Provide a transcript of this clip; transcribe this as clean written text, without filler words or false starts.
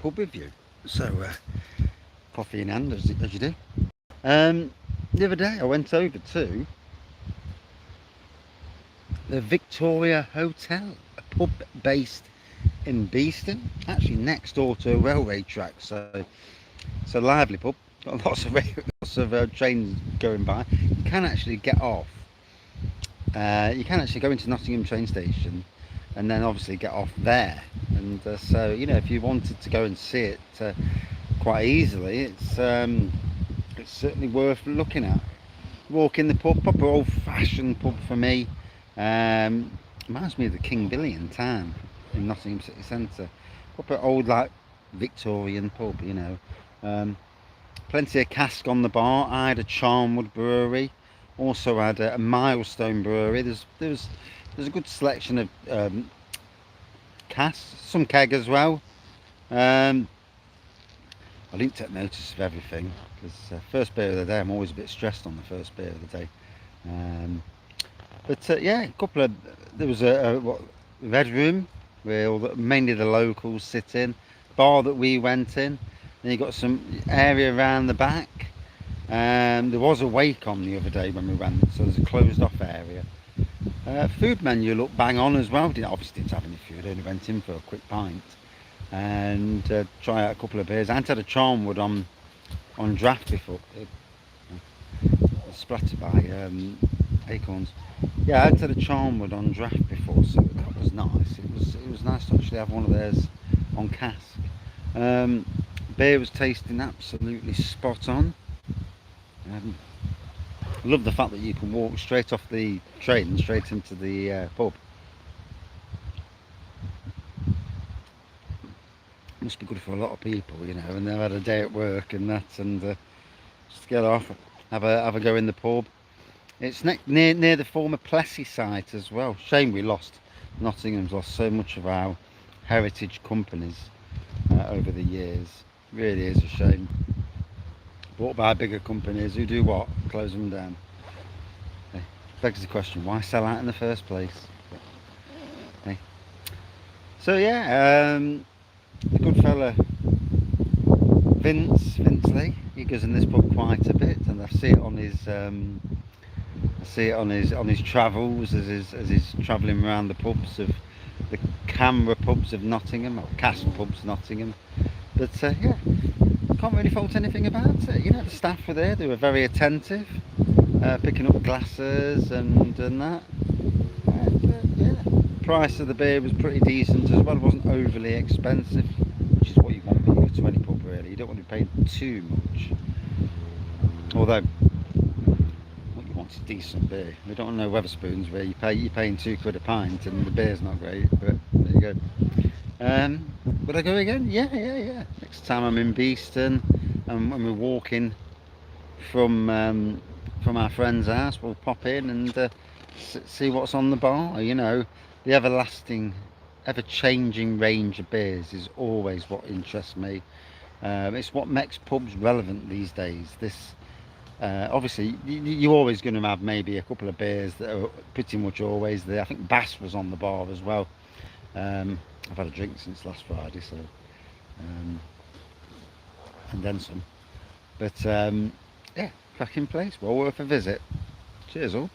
pub review. So coffee in hand as you do. The other day I went over to the Victoria Hotel, a pub based in Beeston, actually next door to a railway track. So it's a lively pub. Got lots of trains going by. You can actually get off. You can actually go into Nottingham train station, and then obviously get off there. And so you know, if you wanted to go and see it quite easily, it's certainly worth looking at. Walk in the pub, proper old-fashioned pub for me. Reminds me of the King Billy in town in Nottingham city centre. Proper old, like Victorian pub, you know. Plenty of cask on the bar. I had a Charnwood brewery. Also had a Milestone brewery. There's a good selection of casks, some keg as well. I didn't take notice of everything because first beer of the day, I'm always a bit stressed on the first beer of the day. But yeah, a couple of, there was a red room where mainly the locals sit in, bar that we went in. Then you got some area around the back. There was a wake on the other day when we went, so there's a closed off area. Food menu looked bang on as well. Obviously didn't have any food, only went in for a quick pint and try out a couple of beers. I hadn't had a Charnwood on draft before. Splattered by acorns. Yeah, I hadn't had a Charnwood on draft before, so that was nice. It was nice to actually have one of theirs on cask. Beer was tasting absolutely spot on. I love the fact that you can walk straight off the train straight into the pub. Must be good for a lot of people, you know, and they've had a day at work and that, and just get off, have a go in the pub. It's near the former Plessy site as well. Shame we lost. Nottingham's lost so much of our heritage companies over the years. Really is a shame. Bought by bigger companies who do what? Close them down. Begs the question, why sell out in the first place? Okay. So yeah, the good fella Vince Lee, he goes in this pub quite a bit, and I see it on his travels as he's travelling around the pubs of the Camera pubs of Nottingham, or Cask pubs Nottingham. But yeah, can't really fault anything about it. You know, the staff were there; they were very attentive, picking up glasses and that. Yeah, price of the beer was pretty decent as well. It wasn't overly expensive, which is what you want when you go to any pub. Really, you don't want to be paying too much. Although what you want is decent beer. We don't want no Wetherspoons where you're paying £2 a pint and the beer's not great. But there you go. Would I go again? Yeah. Next time I'm in Beeston and when we're walking from our friend's house, we'll pop in and see what's on the bar. You know, the everlasting, ever-changing range of beers is always what interests me. It's what makes pubs relevant these days. Obviously, you're always going to have maybe a couple of beers that are pretty much always there. I think Bass was on the bar as well. I've had a drink since last Friday, so and then some. But yeah, cracking place, well worth a visit. Cheers all.